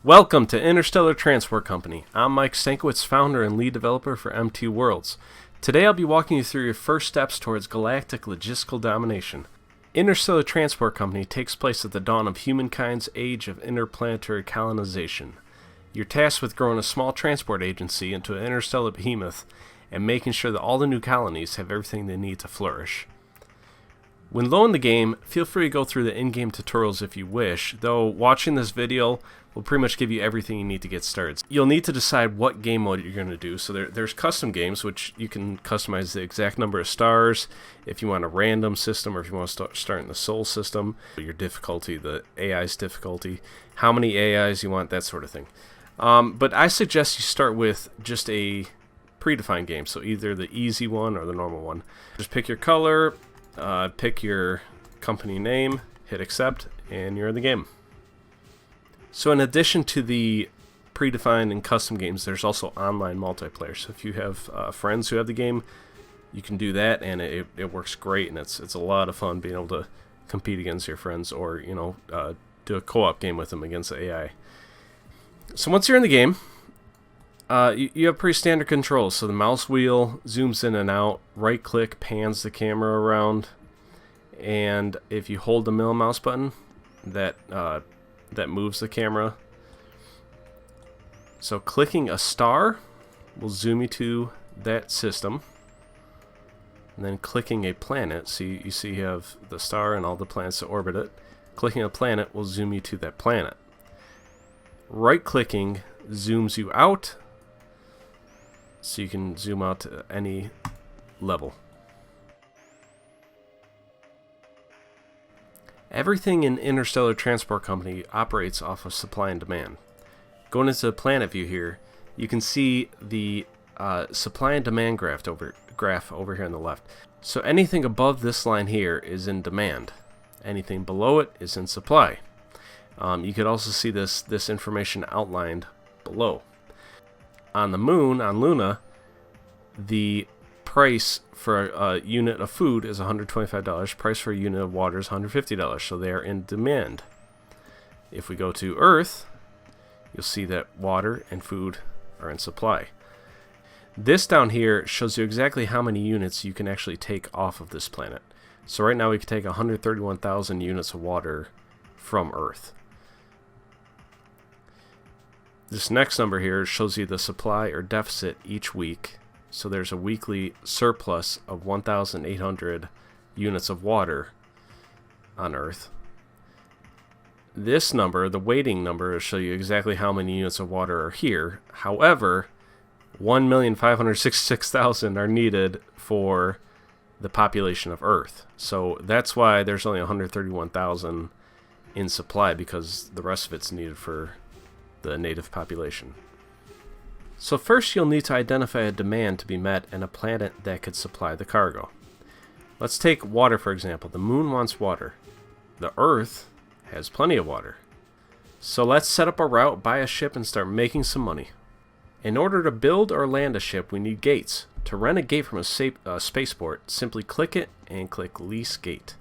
Welcome to Interstellar Transport Company. I'm Mike Stankiewicz, founder and lead developer for MT Worlds. Today I'll be walking you through your first steps towards galactic logistical domination. Interstellar Transport Company takes place at the dawn of humankind's age of interplanetary colonization. You're tasked with growing a small transport agency into an interstellar behemoth and making sure that all the new colonies have everything they need to flourish. When low in the game, feel free to go through the in-game tutorials if you wish, though watching this video will pretty much give you everything you need to get started. You'll need to decide what game mode you're going to do. So there's custom games, which you can customize the exact number of stars, if you want a random system or if you want to start in the Sol system, your difficulty, the AI's difficulty, how many AIs you want, that sort of thing. But I suggest you start with just a predefined game, so either the easy one or the normal one. Just pick your color, pick your company name, hit accept, and you're in the game. So in addition to the predefined and custom games, there's also online multiplayer. So if you have friends who have the game, you can do that, and it works great, and it's a lot of fun being able to compete against your friends, or do a co-op game with them against the AI. So once you're in the game, you have pretty standard controls. So the mouse wheel zooms in and out, right click pans the camera around, and if you hold the middle mouse button, that moves the camera. So clicking a star will zoom you to that system, and then clicking a planet, so you see you have the star and all the planets that orbit it. Clicking a planet will zoom you to that planet. Right clicking zooms you out, so you can zoom out to any level. Everything in Interstellar Transport Company operates off of supply and demand. Going into the planet view here, you can see the supply and demand graph over here on the left. So anything above this line here is in demand. Anything below it is in supply. You could also see this information outlined below. On the moon, on Luna, the price for a unit of food is $125. Price for a unit of water is $150. So they are in demand. If we go to Earth, you'll see that water and food are in supply. This down here shows you exactly how many units you can actually take off of this planet. So right now we can take 131,000 units of water from Earth. This next number here shows you the supply or deficit each week. So there's a weekly surplus of 1,800 units of water on Earth. This number, the weighting number, will show you exactly how many units of water are here. However, 1,566,000 are needed for the population of Earth. So that's why there's only 131,000 in supply, because the rest of it's needed for the native population. So first you'll need to identify a demand to be met and a planet that could supply the cargo. Let's take water for example. The moon wants water. The Earth has plenty of water. So let's set up a route, buy a ship, and start making some money. In order to build or land a ship, we need gates. To rent a gate from a spaceport, simply click it and click Lease Gate.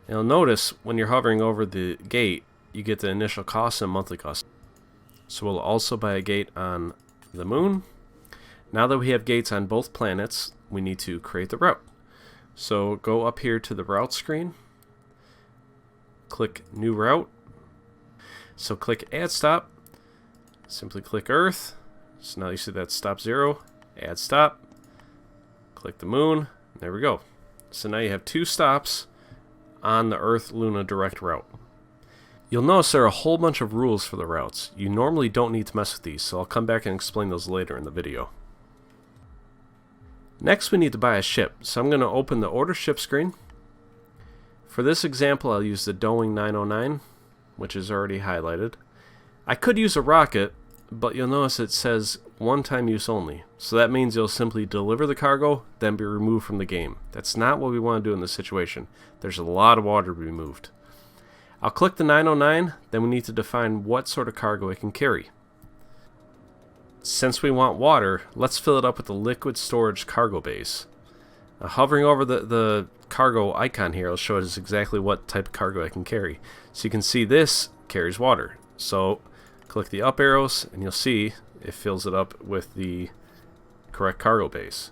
You'll notice when you're hovering over the gate, you get the initial cost and monthly cost. So we'll also buy a gate on the moon. Now that we have gates on both planets, we need to create the route. So go up here to the route screen, click New Route. So click Add Stop, simply click Earth. So now you see that stop 0, add stop, click the moon, there we go. So now you have two stops on the Earth-Luna direct route. You'll notice there are a whole bunch of rules for the routes. You normally don't need to mess with these, so I'll come back and explain those later in the video. Next we need to buy a ship, so I'm going to open the order ship screen. For this example I'll use the Doing 909, which is already highlighted. I could use a rocket, but you'll notice it says one-time use only. So that means you'll simply deliver the cargo, then be removed from the game. That's not what we want to do in this situation. There's a lot of water to be moved. I'll click the 909, then we need to define what sort of cargo it can carry. Since we want water, let's fill it up with the liquid storage cargo base. Hovering over the cargo icon here will show us exactly what type of cargo I can carry. So you can see this carries water. So click the up arrows and you'll see it fills it up with the correct cargo base.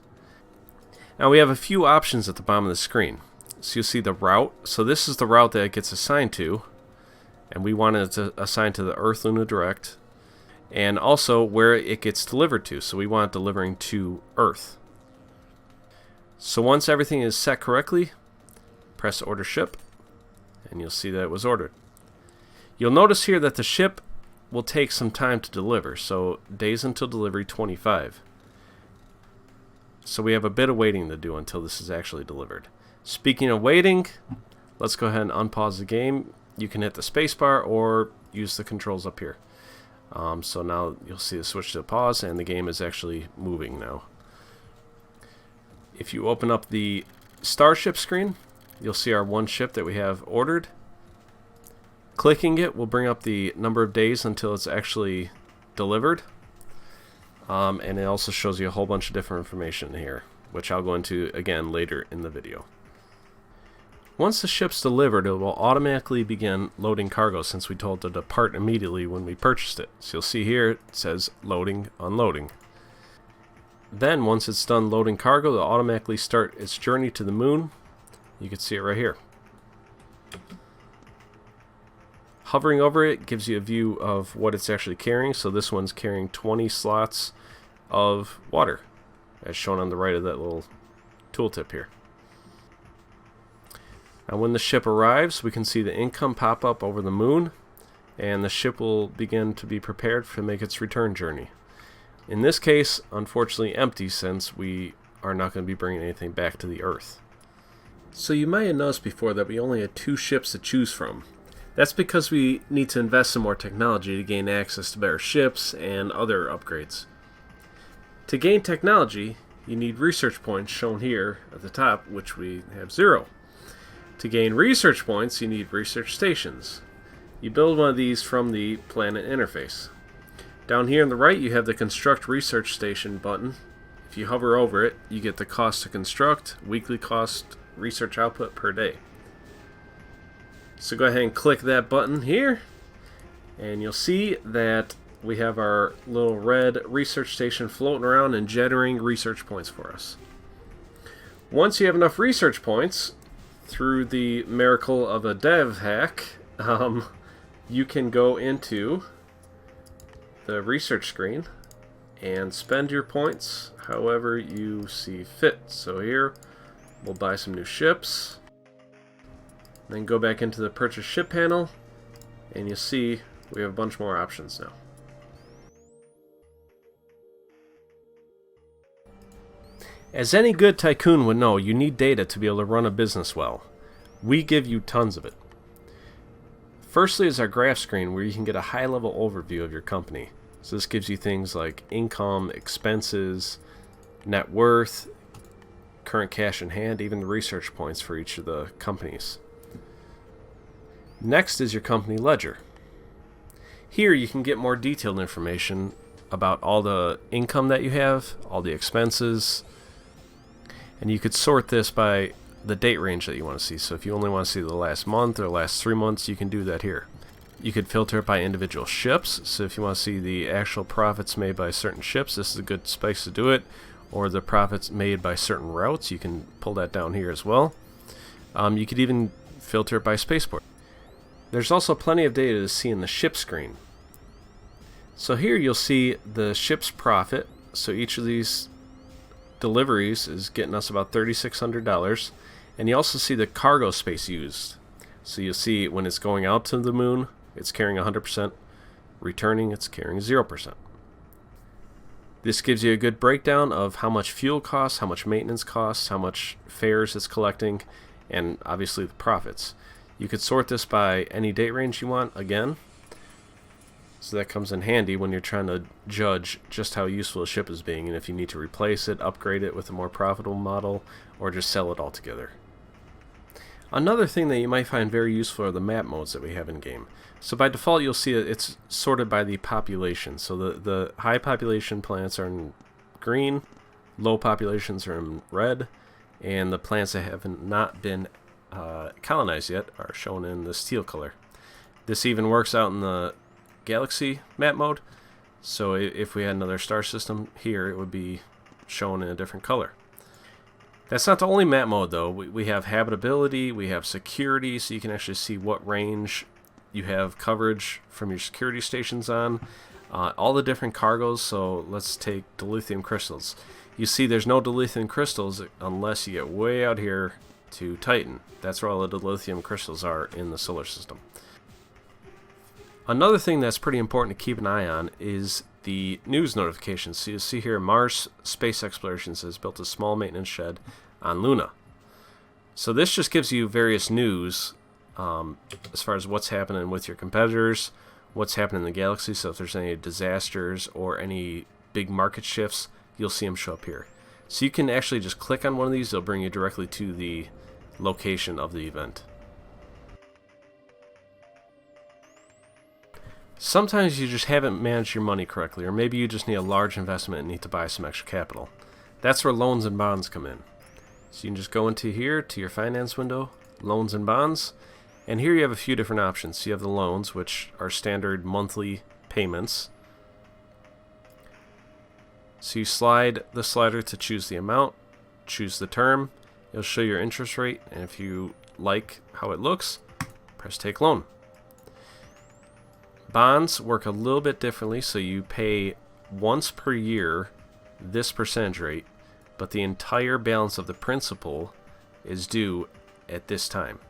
Now we have a few options at the bottom of the screen. So you'll see the route. So this is the route that it gets assigned to, and we want it to assign to the Earth Luna Direct, and also where it gets delivered to. So we want it delivering to Earth. So once everything is set correctly, press order ship, and you'll see that it was ordered. You'll notice here that the ship will take some time to deliver, so days until delivery 25. So we have a bit of waiting to do until this is actually delivered. Speaking of waiting, let's go ahead and unpause the game. You can hit the spacebar or use the controls up here. So now you'll see the switch to pause, and the game is actually moving now. If you open up the Starship screen, you'll see our one ship that we have ordered. Clicking it will bring up the number of days until it's actually delivered. And it also shows you a whole bunch of different information here, which I'll go into again later in the video. Once the ship's delivered, it will automatically begin loading cargo since we told it to depart immediately when we purchased it. So you'll see here it says loading, unloading. Then once it's done loading cargo, it'll automatically start its journey to the moon. You can see it right here. Hovering over it gives you a view of what it's actually carrying. So this one's carrying 20 slots of water, as shown on the right of that little tooltip here. Now when the ship arrives, we can see the income pop up over the moon, and the ship will begin to be prepared to make its return journey. In this case, unfortunately empty, since we are not going to be bringing anything back to the Earth. So you might have noticed before that we only had 2 ships to choose from. That's because we need to invest in more technology to gain access to better ships and other upgrades. To gain technology, you need research points, shown here at the top, which we have 0. To gain research points, you need research stations. You build one of these from the planet interface. Down here on the right, you have the Construct Research Station button. If you hover over it, you get the cost to construct, weekly cost, research output per day. So go ahead and click that button here, and you'll see that we have our little red research station floating around and generating research points for us. Once you have enough research points, through the miracle of a dev hack, you can go into the research screen and spend your points however you see fit. So here, we'll buy some new ships. Then go back into the purchase ship panel, and you see we have a bunch more options now. As any good tycoon would know, you need data to be able to run a business well. We give you tons of it. Firstly is our graph screen, where you can get a high-level overview of your company. So this gives you things like income, expenses, net worth, current cash in hand, even the research points for each of the companies. Next is your company ledger. Here you can get more detailed information about all the income that you have, all the expenses, and you could sort this by the date range that you want to see. So if you only want to see the last month or last 3 months, you can do that here. You could filter it by individual ships. So if you want to see the actual profits made by certain ships, this is a good space to do it. Or the profits made by certain routes, you can pull that down here as well. You could even filter it by spaceport. There's also plenty of data to see in the ship screen. So here you'll see the ship's profit. So each of these deliveries is getting us about $3,600. And you also see the cargo space used. So you'll see when it's going out to the moon, it's carrying 100%. Returning, it's carrying 0%. This gives you a good breakdown of how much fuel costs, how much maintenance costs, how much fares it's collecting, and obviously the profits. You could sort this by any date range you want, again. So that comes in handy when you're trying to judge just how useful a ship is being, and if you need to replace it, upgrade it with a more profitable model, or just sell it altogether. Another thing that you might find very useful are the map modes that we have in game. So by default you'll see it's sorted by the population. So the high population planets are in green, low populations are in red, and the planets that have not been colonized yet are shown in the teal color. This even works out in the galaxy map mode, so if we had another star system here, it would be shown in a different color. That's not the only map mode though. We have habitability, we have security, so you can actually see what range you have coverage from your security stations on. All the different cargoes, so let's take dilithium crystals. You see there's no dilithium crystals unless you get way out here to Titan. That's where all the dilithium crystals are in the solar system. Another thing that's pretty important to keep an eye on is the news notifications. So you see here Mars Space Explorations has built a small maintenance shed on Luna. So this just gives you various news as far as what's happening with your competitors, what's happening in the galaxy. So if there's any disasters or any big market shifts, you'll see them show up here. So you can actually just click on one of these, they'll bring you directly to the location of the event. Sometimes you just haven't managed your money correctly, or maybe you just need a large investment and need to buy some extra capital. That's where loans and bonds come in. So you can just go into here to your finance window, loans and bonds, and here you have a few different options. So you have the loans, which are standard monthly payments. So you slide the slider to choose the amount, choose the term, it'll show your interest rate, and if you like how it looks, press take loan. Bonds work a little bit differently, so you pay once per year this percentage rate, but the entire balance of the principal is due at this time.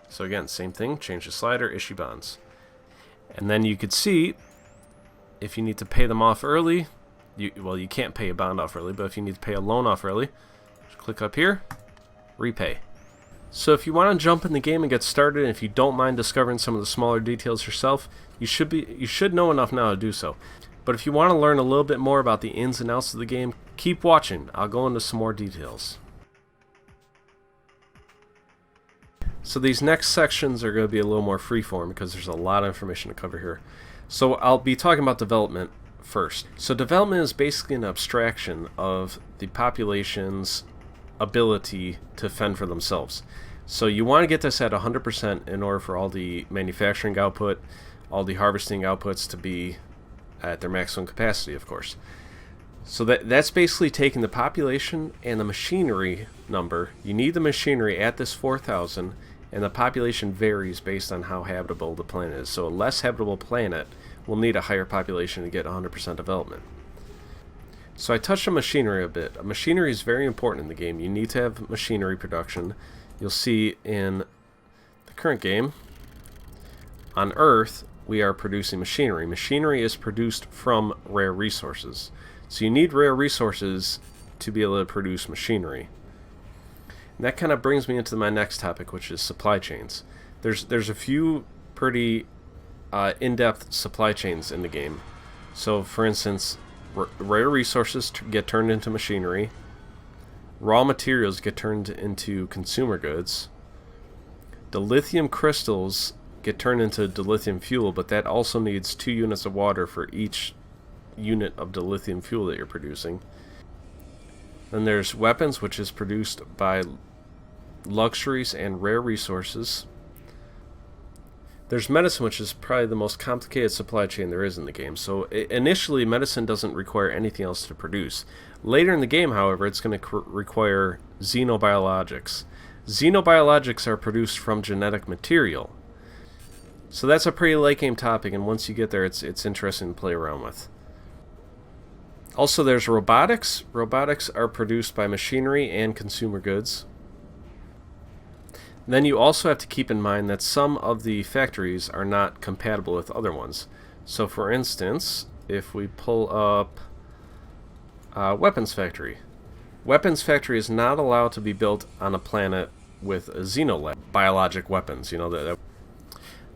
So again, same thing, change the slider, issue bonds. And then you could see if you need to pay them off early, you can't pay a bond off early, but if you need to pay a loan off early, just click up here, repay. So if you want to jump in the game and get started, and if you don't mind discovering some of the smaller details yourself, you should know enough now to do so. But if you want to learn a little bit more about the ins and outs of the game, keep watching. I'll go into some more details. So these next sections are going to be a little more freeform because there's a lot of information to cover here. So I'll be talking about development first. So development is basically an abstraction of the population's ability to fend for themselves. So you want to get this at 100% in order for all the manufacturing output, all the harvesting outputs to be at their maximum capacity, of course. So that's basically taking the population and the machinery number. You need the machinery at this 4,000, and the population varies based on how habitable the planet is. So a less habitable planet will need a higher population to get 100% development. So I touched on machinery a bit. Machinery is very important in the game. You need to have machinery production. You'll see in the current game, on Earth, we are producing machinery. Machinery is produced from rare resources. So you need rare resources to be able to produce machinery. And that kind of brings me into my next topic, which is supply chains. There's a few pretty in-depth supply chains in the game. So for instance, rare resources get turned into machinery, raw materials get turned into consumer goods, dilithium crystals get turned into dilithium fuel, but that also needs 2 units of water for each unit of dilithium fuel that you're producing. Then there's weapons, which is produced by luxuries and rare resources. There's medicine, which is probably the most complicated supply chain there is in the game. So initially, medicine doesn't require anything else to produce. Later in the game, however, it's going to require xenobiologics. Xenobiologics are produced from genetic material. So that's a pretty late game topic, and once you get there, it's interesting to play around with. Also, there's robotics. Robotics are produced by machinery and consumer goods. Then you also have to keep in mind that some of the factories are not compatible with other ones. So for instance, if we pull up weapons factory. Weapons factory is not allowed to be built on a planet with a xenolab, biologic weapons.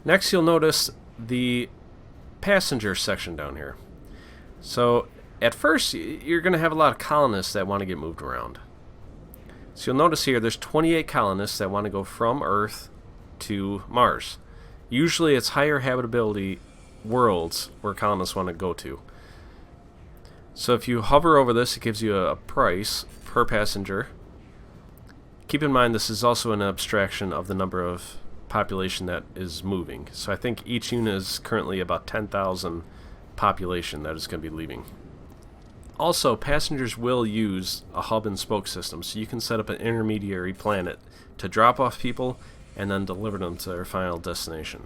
Next you'll notice the passenger section down here. So at first you're going to have a lot of colonists that want to get moved around. So you'll notice here there's 28 colonists that want to go from Earth to Mars. Usually it's higher habitability worlds where colonists want to go to. So if you hover over this, it gives you a price per passenger. Keep in mind this is also an abstraction of the number of population that is moving. So I think each unit is currently about 10,000 population that is going to be leaving. Also, passengers will use a hub and spoke system, so you can set up an intermediary planet to drop off people and then deliver them to their final destination.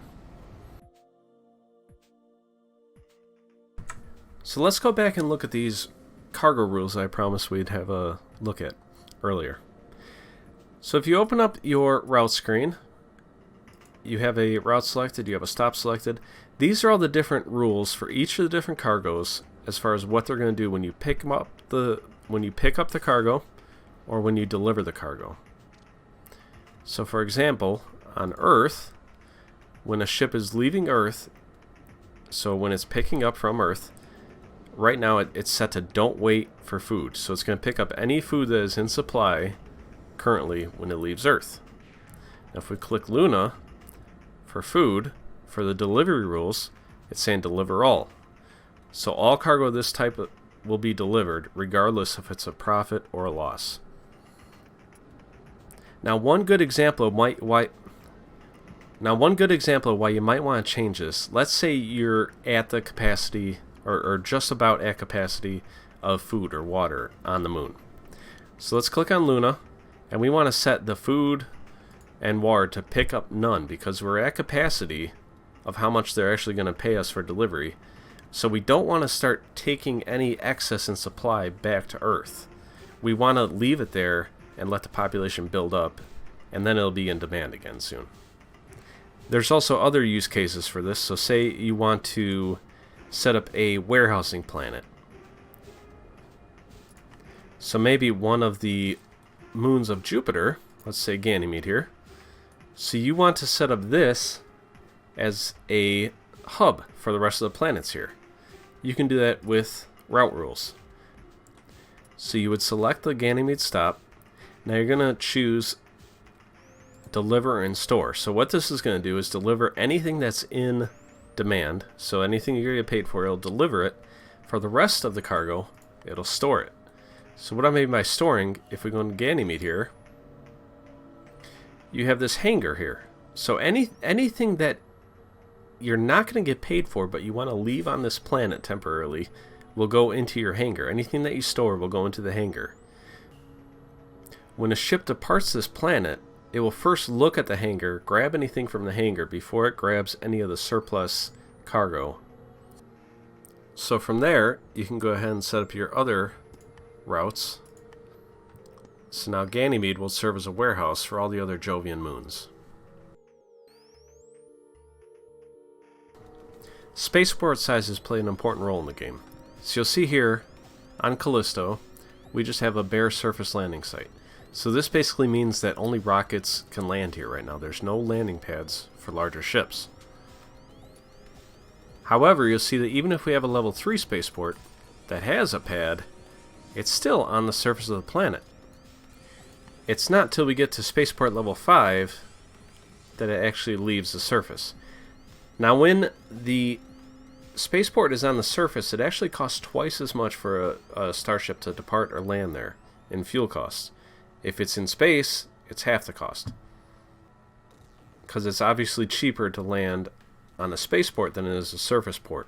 So let's go back and look at these cargo rules I promised we'd have a look at earlier. So if you open up your route screen, you have a route selected, you have a stop selected. These are all the different rules for each of the different cargoes as far as what they're going to do when you pick up the cargo or when you deliver the cargo. So for example, on Earth, when a ship is leaving Earth, so when it's picking up from Earth, right now it's set to don't wait for food. So it's going to pick up any food that is in supply currently when it leaves Earth. Now if we click Luna for food, for the delivery rules, it's saying deliver all. So all cargo of this type will be delivered regardless if it's a profit or a loss. Now one good example of why you might want to change this, let's say you're at the capacity or just about at capacity of food or water on the moon. So let's click on Luna and we want to set the food and water to pick up none because we're at capacity of how much they're actually going to pay us for delivery. So we don't want to start taking any excess in supply back to Earth. We want to leave it there and let the population build up, and then it'll be in demand again soon. There's also other use cases for this. So say you want to set up a warehousing planet. So maybe one of the moons of Jupiter, let's say Ganymede here, so you want to set up this as a hub for the rest of the planets here. You can do that with route rules. So you would select the Ganymede stop. Now you're going to choose deliver and store. So what this is going to do is deliver anything that's in demand. So anything you're going to get paid for, it'll deliver it. For the rest of the cargo, it'll store it. So what I mean by storing, if we go into Ganymede here, you have this hangar here. So anything that you're not going to get paid for, but you want to leave on this planet temporarily, will go into your hangar. Anything that you store will go into the hangar. When a ship departs this planet, it will first look at the hangar, grab anything from the hangar before it grabs any of the surplus cargo. So from there, you can go ahead and set up your other routes. So now Ganymede will serve as a warehouse for all the other Jovian moons. Spaceport sizes play an important role in the game. So you'll see here on Callisto, we just have a bare surface landing site. So this basically means that only rockets can land here right now. There's no landing pads for larger ships. However, you'll see that even if we have a level 3 spaceport that has a pad, it's still on the surface of the planet. It's not till we get to spaceport level 5 that it actually leaves the surface. Now when the spaceport is on the surface, it actually costs twice as much for a starship to depart or land there in fuel costs. If it's in space, it's half the cost. Because it's obviously cheaper to land on a spaceport than it is a surface port.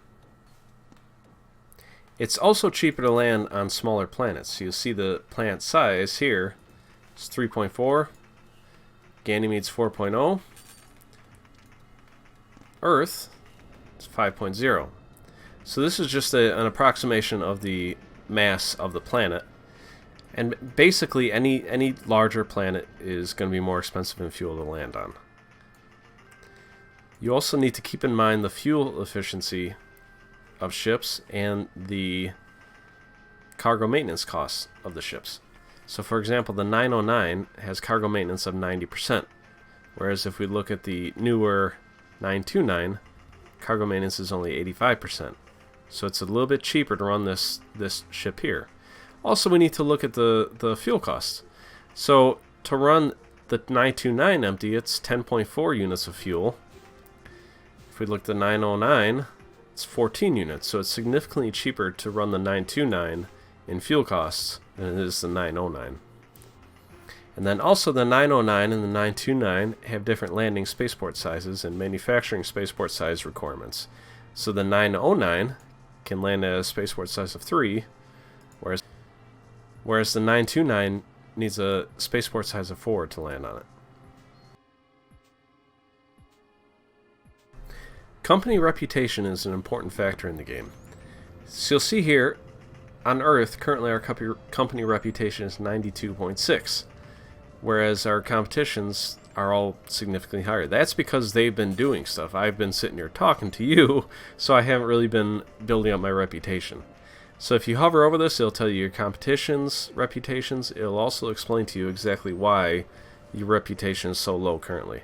It's also cheaper to land on smaller planets. So you'll see the planet size here is 3.4. Ganymede's 4.0. Earth is 5.0. So this is just an approximation of the mass of the planet. And basically any larger planet is going to be more expensive in fuel to land on. You also need to keep in mind the fuel efficiency of ships and the cargo maintenance costs of the ships. So for example, the 909 has cargo maintenance of 90%, whereas if we look at the newer 929, cargo maintenance is only 85%. So it's a little bit cheaper to run this ship here. Also, we need to look at the fuel costs. So to run the 929 empty, it's 10.4 units of fuel. If we look at the 909, it's 14 units. So it's significantly cheaper to run the 929 in fuel costs than it is the 909. And then also the 909 and the 929 have different landing spaceport sizes and manufacturing spaceport size requirements. So the 909 can land at a spaceport size of 3, whereas the 929 needs a spaceport size of 4 to land on it. Company reputation is an important factor in the game. So you'll see here, on Earth, currently our company reputation is 92.6, whereas our competitions are all significantly higher. That's because they've been doing stuff. I've been sitting here talking to you, so I haven't really been building up my reputation. So if you hover over this, it'll tell you your competition's reputations. It'll also explain to you exactly why your reputation is so low currently.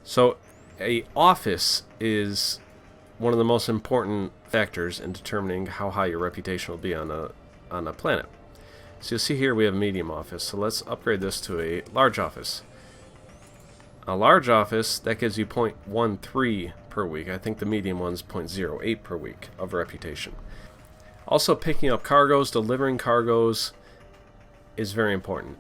So a office is one of the most important factors in determining how high your reputation will be on a planet. So you'll see here we have a medium office. So let's upgrade this to a large office. A large office, that gives you 0.13 per week. I think the medium one's 0.08 per week of reputation. Also, picking up cargoes, delivering cargoes is very important,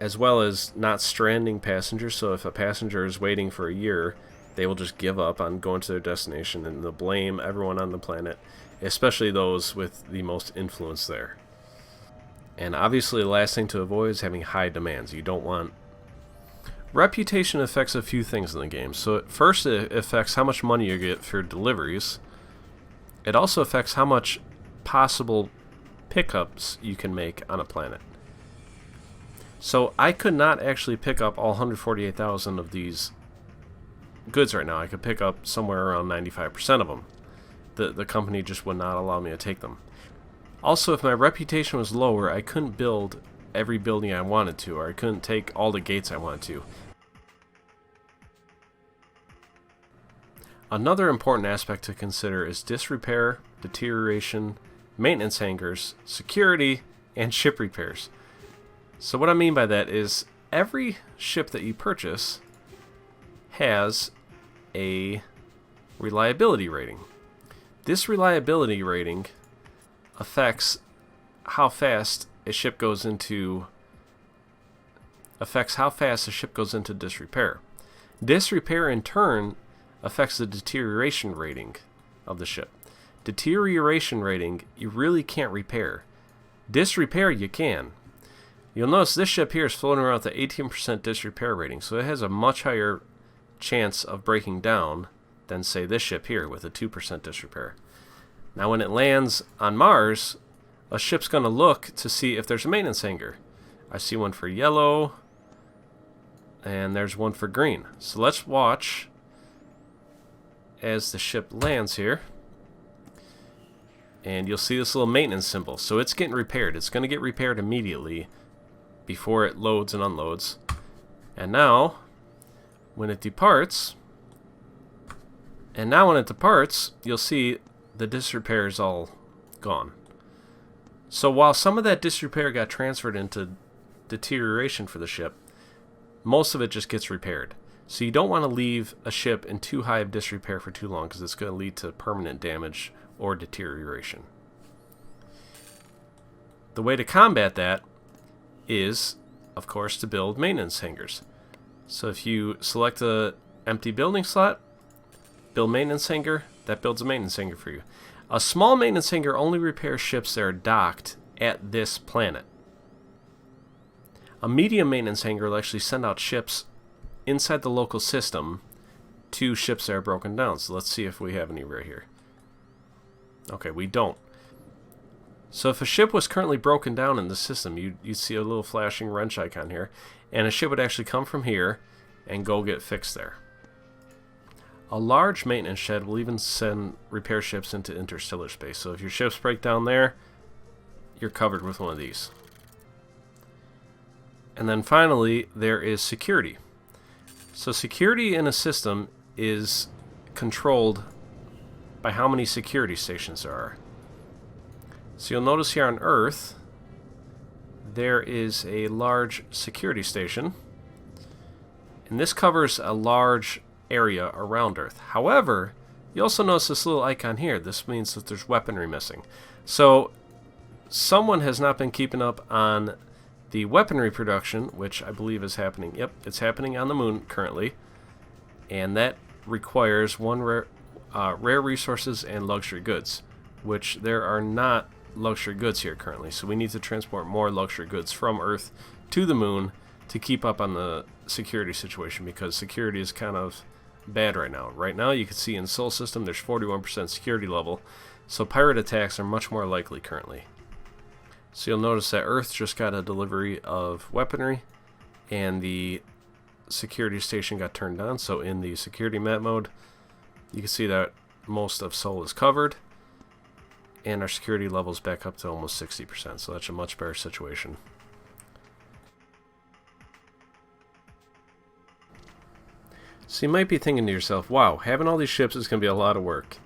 as well as not stranding passengers. So if a passenger is waiting for a year, they will just give up on going to their destination and they'll blame everyone on the planet, especially those with the most influence there. And obviously the last thing to avoid is having high demands. You don't want... Reputation affects a few things in the game. So at first it affects how much money you get for deliveries. It also affects how much possible pickups you can make on a planet. So I could not actually pick up all 148,000 of these goods right now. I could pick up somewhere around 95% of them. The company just would not allow me to take them. Also, if my reputation was lower, I couldn't build every building I wanted to, or I couldn't take all the gates I wanted to. Another important aspect to consider is disrepair, deterioration, maintenance hangars, security, and ship repairs. So what I mean by that is every ship that you purchase has a reliability rating. This reliability rating affects how fast a ship goes into disrepair. Disrepair in turn affects the deterioration rating of the ship. Deterioration rating you really can't repair. Disrepair you can. You'll notice this ship here is floating around with an 18% disrepair rating, so it has a much higher chance of breaking down than, say, this ship here with a 2% disrepair. Now when it lands on Mars, a ship's going to look to see if there's a maintenance hangar. I see one for yellow, and there's one for green. So let's watch as the ship lands here. And you'll see this little maintenance symbol. So it's getting repaired. It's going to get repaired immediately before it loads and unloads. And now, when it departs, you'll see the disrepair is all gone. So while some of that disrepair got transferred into deterioration for the ship, most of it just gets repaired. So you don't want to leave a ship in too high of disrepair for too long, because it's going to lead to permanent damage or deterioration. The way to combat that is, of course, to build maintenance hangars. So if you select an empty building slot, build maintenance hangar, that builds a maintenance hangar for you. A small maintenance hangar only repairs ships that are docked at this planet. A medium maintenance hangar will actually send out ships inside the local system to ships that are broken down. So let's see if we have any right here. Okay, we don't. So if a ship was currently broken down in the system, you'd see a little flashing wrench icon here, and a ship would actually come from here and go get fixed there. A large maintenance shed will even send repair ships into interstellar space. So if your ships break down there, you're covered with one of these. And then finally, there is security. So security in a system is controlled by how many security stations there are. So you'll notice here on Earth, there is a large security station, and this covers a large area around Earth. However, you also notice this little icon here. This means that there's weaponry missing. So someone has not been keeping up on the weaponry production, which I believe is happening. Yep, it's happening on the moon currently, and that requires rare resources and luxury goods, which there are not luxury goods here currently. So we need to transport more luxury goods from Earth to the moon to keep up on the security situation, because security is kind of bad right now. Right now, you can see in Sol System there's 41% security level, so pirate attacks are much more likely currently. So you'll notice that Earth just got a delivery of weaponry, and the security station got turned on. So in the security map mode, you can see that most of Sol is covered, and our security level is back up to almost 60%, so that's a much better situation. So you might be thinking to yourself, wow, having all these ships is going to be a lot of work.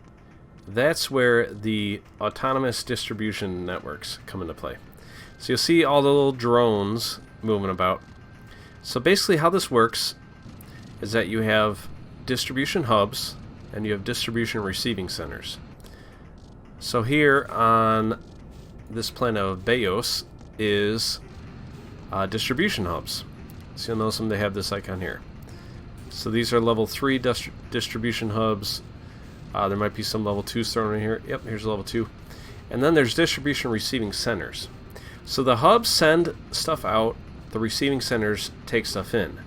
That's where the autonomous distribution networks come into play. So you'll see all the little drones moving about. So basically how this works is that you have distribution hubs and you have distribution receiving centers. So here on this planet of Bayos is distribution hubs. So you'll notice they have this icon here. So these are level 3 distribution hubs. There might be some level 2s thrown in here. Yep, here's level 2. And then there's distribution receiving centers. So the hubs send stuff out, the receiving centers take stuff in.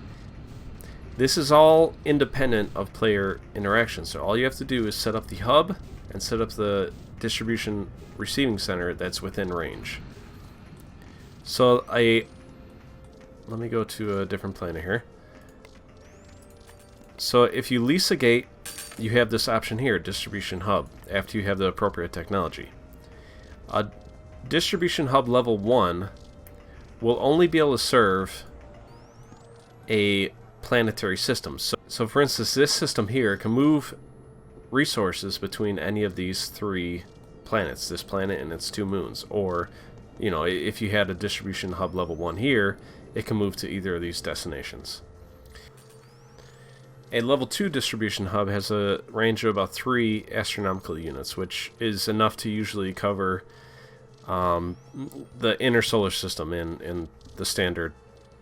This is all independent of player interaction. So all you have to do is set up the hub and set up the distribution receiving center that's within range. So let me go to a different planet here. So if you lease a gate, you have this option here, distribution hub, after you have the appropriate technology. A distribution hub level 1 will only be able to serve a planetary system. So for instance, this system here can move resources between any of these 3 planets, this planet and its 2 moons. Or, you know, if you had a distribution hub level 1 here, it can move to either of these destinations. A level 2 distribution hub has a range of about 3 astronomical units, which is enough to usually cover the inner solar system in the standard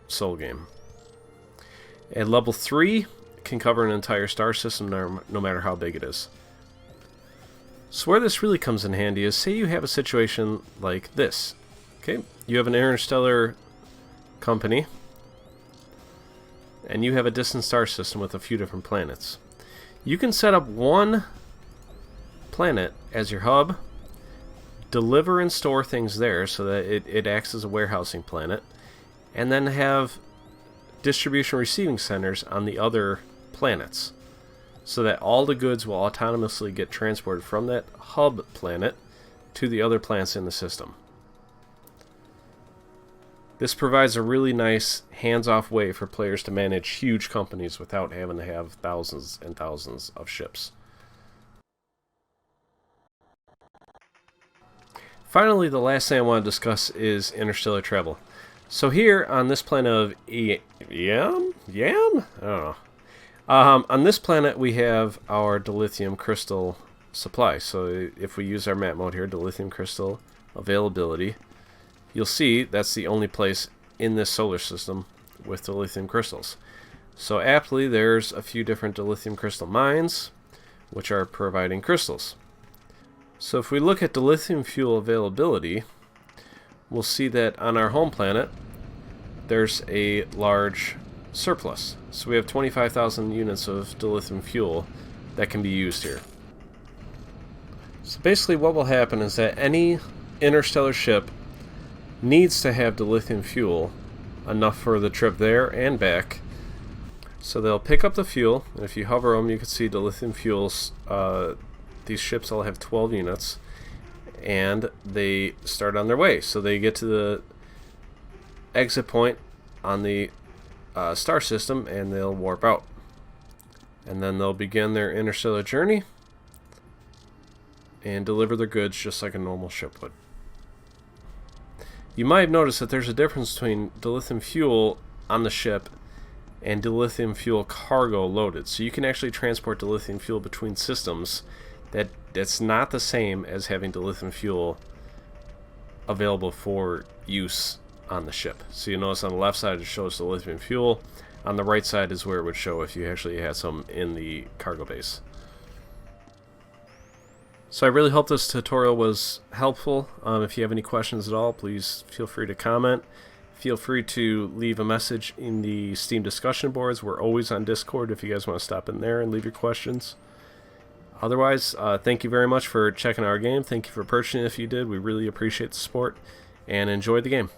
Sol game. A level 3 can cover an entire star system no matter how big it is. So where this really comes in handy is, say you have a situation like this. Okay, you have an interstellar company, and you have a distant star system with a few different planets. You can set up one planet as your hub, deliver and store things there so that it acts as a warehousing planet, and then have distribution receiving centers on the other planets, so that all the goods will autonomously get transported from that hub planet to the other planets in the system. This provides a really nice hands-off way for players to manage huge companies without having to have thousands and thousands of ships. Finally, the last thing I want to discuss is interstellar travel. So here on this planet of Yam? I don't know. On this planet we have our dilithium crystal supply. So if we use our map mode here, dilithium crystal availability, you'll see that's the only place in this solar system with dilithium crystals. So aptly, there's a few different dilithium crystal mines which are providing crystals. So if we look at dilithium fuel availability, we'll see that on our home planet there's a large surplus. So we have 25,000 units of dilithium fuel that can be used here. So basically what will happen is that any interstellar ship needs to have dilithium fuel enough for the trip there and back. So they'll pick up the fuel, and if you hover them you can see dilithium fuels. These ships all have 12 units, and they start on their way. So they get to the exit point on the star system and they'll warp out, and then they'll begin their interstellar journey and deliver their goods just like a normal ship would. You might have noticed that there's a difference between dilithium fuel on the ship and dilithium fuel cargo loaded. So you can actually transport dilithium fuel between systems. That's not the same as having dilithium fuel available for use on the ship. So you notice on the left side it shows the lithium fuel. On the right side is where it would show if you actually had some in the cargo base. So I really hope this tutorial was helpful. If you have any questions at all, please feel free to comment. Feel free to leave a message in the Steam discussion boards. We're always on Discord if you guys want to stop in there and leave your questions. Otherwise, thank you very much for checking our game. Thank you for purchasing if you did. We really appreciate the support, and enjoy the game.